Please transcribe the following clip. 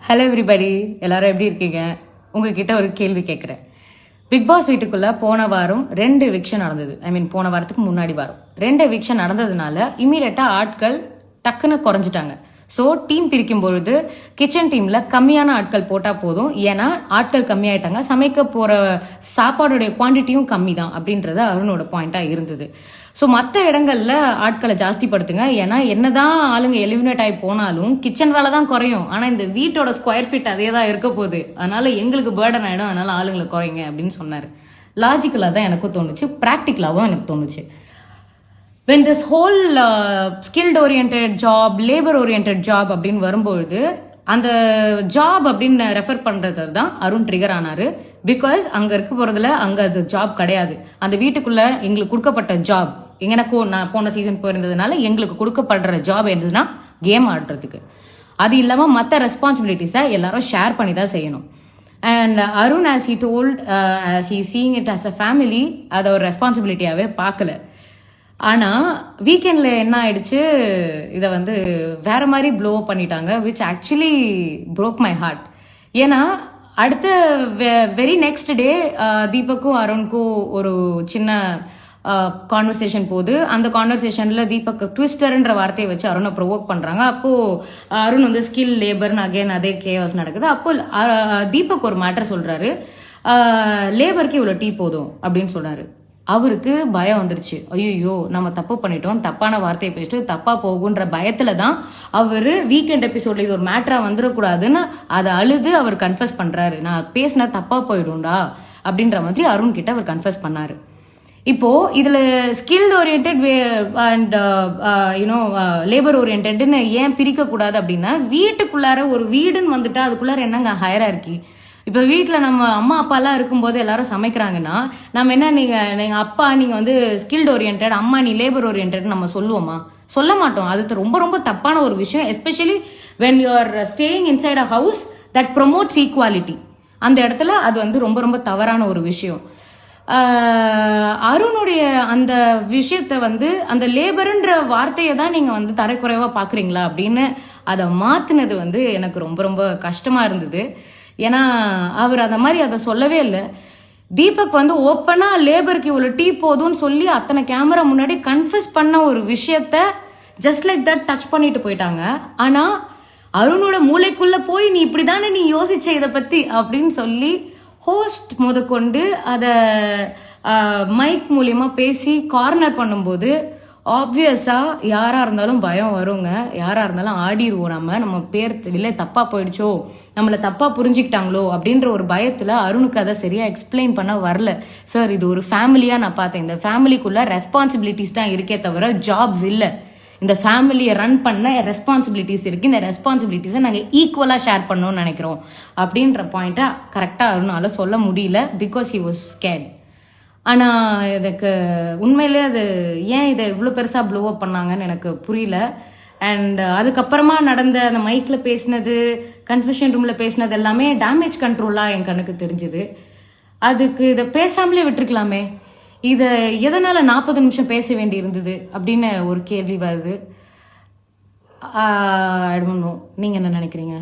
Hello everybody, எல்லாரும் எப்படி இருக்கீங்க? உங்ககிட்ட ஒரு கேள்வி கேட்குறேன். பிக் பாஸ் வீட்டுக்குள்ள போன வாரம் 2 எவிக்ஷன் நடந்தது. போன வாரத்துக்கு முன்னாடி வாரம் 2 எவிக்ஷன் நடந்ததுனால இமீடியட்டா ஆட்கள் டக்குன்னு குறைஞ்சிட்டாங்க. ஸோ டீம் பிரிக்கும் பொழுது கிச்சன் டீம்ல கம்மியான ஆட்கள் போட்டா போதும், ஏன்னா ஆட்கள் கம்மியாயிட்டாங்க, சமைக்க போற சாப்பாடுடைய குவான்டிட்டியும் கம்மி தான் அப்படின்றது அருணோட பாயிண்டா இருந்தது. ஸோ மற்ற இடங்கள்ல ஆட்களை ஜாஸ்திப்படுத்துங்க, ஏன்னா என்னதான் ஆளுங்க எலிமினேட் ஆகி போனாலும் கிச்சன் வேலை தான் குறையும், ஆனா இந்த வீட்டோட ஸ்கொயர் ஃபீட் அதே தான் இருக்க போகுது, அதனால எங்களுக்கு பேர்டன் ஆயிடும், அதனால ஆளுங்களை குறைங்க அப்படின்னு சொன்னாரு. லாஜிக்கலா தான் எனக்கும் தோணுச்சு, ப்ராக்டிக்கலாவும் எனக்கு தோணுச்சு. when this whole skilled oriented job, labor oriented job அப்படின்னு வரும்பொழுது அந்த ஜாப் அப்படின்னு ரெஃபர் பண்றது தான் அருண் ட்ரிகர் ஆனாரு. பிகாஸ் அங்க இருக்க போறதுல அங்க அது ஜாப் கிடையாது. அந்த வீட்டுக்குள்ள எங்களுக்கு கொடுக்கப்பட்ட ஜாப், எனக்கும் நான் போன சீசன் போயிருந்ததுனால எங்களுக்கு கொடுக்கப்படுற ஜாப் எதுனா கேம் ஆடுறதுக்கு. அது இல்லாம மற்ற ரெஸ்பான்சிபிலிட்டிஸை எல்லாரும் ஷேர் பண்ணி தான் செய்யணும். And Arun as he told, as he seeing it as a family, அதை ஒரு ரெஸ்பான்சிபிலிட்டியாவே பார்க்கல. ஆனா வீக்கெண்ட்ல என்ன ஆயிடுச்சு, இதை வந்து வேற மாதிரி ப்ளோ பண்ணிட்டாங்க, which actually broke my heart. ஏன்னா அடுத்த வெரி நெக்ஸ்ட் டே தீபக்கும் அருணுக்கும் ஒரு சின்ன கான்வர்சேஷன் போகுது. அந்த கான்வர்சேஷன்ல தீபக் ட்விஸ்டர்ன்ற வார்த்தையை வச்சு அருணை ப்ரொவோக் பண்றாங்க. அப்போ அருண் வந்து ஸ்கில் லேபர்னு அகைன் அதே கேஸ் நடக்குது. அப்போ தீபக் ஒரு மேட்டர் சொல்றாரு, லேபருக்கு இவ்வளோ டீ போதும் அப்படின்னு சொல்றாரு. அவருக்கு பயம் வந்துருச்சு, ஐயோ நம்ம தப்பு பண்ணிட்டோம், தப்பான வார்த்தையை பேசிட்டு தப்பா போகுன்ற பயத்துல தான் அவர் வீக்கெண்ட் எபிசோட்ல இது ஒரு மேட்டரா வந்துடக்கூடாதுன்னு அதை அழுது அவர் கன்ஃபஸ் பண்றாரு. நான் பேசினா தப்பா போயிடும்டா அப்படின்ற மாதிரி அருண் கிட்ட அவர் கன்ஃபஸ் பண்ணாரு. இப்போ இதுல skilled orient and you know labour ஓரியன்ட்னு ஏன் பிரிக்க கூடாது அப்படின்னா, வீட்டுக்குள்ளார ஒரு வீடுன்னு வந்துட்டா அதுக்குள்ளார என்னங்க ஹையரார்கி. இப்போ வீட்டில் நம்ம அம்மா அப்பாலாம் இருக்கும்போது எல்லாரும் சமைக்கிறாங்கன்னா நம்ம என்ன, நீங்கள் அப்பா நீங்கள் வந்து ஸ்கில்ட் ஓரியன்ட், அம்மா நீ லேபர் ஓரியன்ட் நம்ம சொல்லுவோமா? சொல்ல மாட்டோம். அது ரொம்ப ரொம்ப தப்பான ஒரு விஷயம். Especially when you are staying inside a house that promotes equality, அந்த இடத்துல அது வந்து ரொம்ப ரொம்ப தவறான ஒரு விஷயம். அருணுடைய அந்த விஷயத்த வந்து அந்த லேபருன்ற வார்த்தையை தான் நீங்கள் வந்து தரைக்குறைவாக பார்க்குறீங்களா அப்படின்னு அதை மாற்றினது வந்து எனக்கு ரொம்ப ரொம்ப கஷ்டமாக இருந்தது. ஏன்னா அவர் அந்த மாதிரி அதை சொல்லவே இல்லை. தீபக் வந்து ஓப்பனா லேபருக்கு இவ்வளோ டீ போதும்னு சொல்லி அத்தனை கேமரா முன்னாடி கன்ஃபஸ் பண்ண ஒரு விஷயத்த ஜஸ்ட் லைக் தட் டச் பண்ணிட்டு போயிட்டாங்க. ஆனா அருணோட மூளைக்குள்ள போய் நீ இப்படிதானே நீ யோசிச்ச இதை பத்தி அப்படின்னு சொல்லி ஹோஸ்ட் முதற்கொண்டு அதை மைக் மூலியமா பேசி கார்னர் பண்ணும்போது ஆப்வியஸா யாரா இருந்தாலும் பயம் வருங்க, யாரா இருந்தாலும் ஆடிடுவோம். நம்ம பேர் இல்லை தப்பா போயிடுச்சோ, நம்மளை தப்பா புரிஞ்சுக்கிட்டாங்களோ அப்படின்ற ஒரு பயத்துல அருணுக்கு அதை சரியா எக்ஸ்பிளைன் பண்ண வரல. சார் இது ஒரு ஃபேமிலியா நான் பார்த்தேன், இந்த ஃபேமிலிக்குள்ள ரெஸ்பான்சிபிலிட்டிஸ் தான் இருக்கே தவிர ஜாப்ஸ் இல்லை. இந்த ஃபேமிலியை ரன் பண்ண ரெஸ்பான்சிபிலிட்டிஸ் இருக்கு, இந்த ரெஸ்பான்சிபிலிட்டிஸை நாங்கள் ஈக்குவலாக ஷேர் பண்ணணும்னு நினைக்கிறோம் அப்படின்ற பாயிண்ட்டை கரெக்டாக அருணால சொல்ல முடியல. Because he was scared. ஆனால் எனக்கு உண்மையிலே அது ஏன் இதை இவ்வளோ பெருசாக ப்ளோ அப் பண்ணாங்கன்னு எனக்கு புரியல. அண்ட் அதுக்கப்புறமா நடந்த அந்த மைக்கில் பேசினது, கன்ஃபெஷன் ரூமில் பேசினது எல்லாமே டேமேஜ் கண்ட்ரோலாக என் கண்ணுக்கு தெரிஞ்சுது. அதுக்கு இதை பேசாமலே விட்டுருக்கலாமே, இதை எதனால் 40 நிமிஷம் பேச வேண்டி இருந்தது அப்படின்னு ஒரு கேள்வி வருது. ஐ டோன்ட் நோ, நீங்கள் என்ன நினைக்கிறீங்க?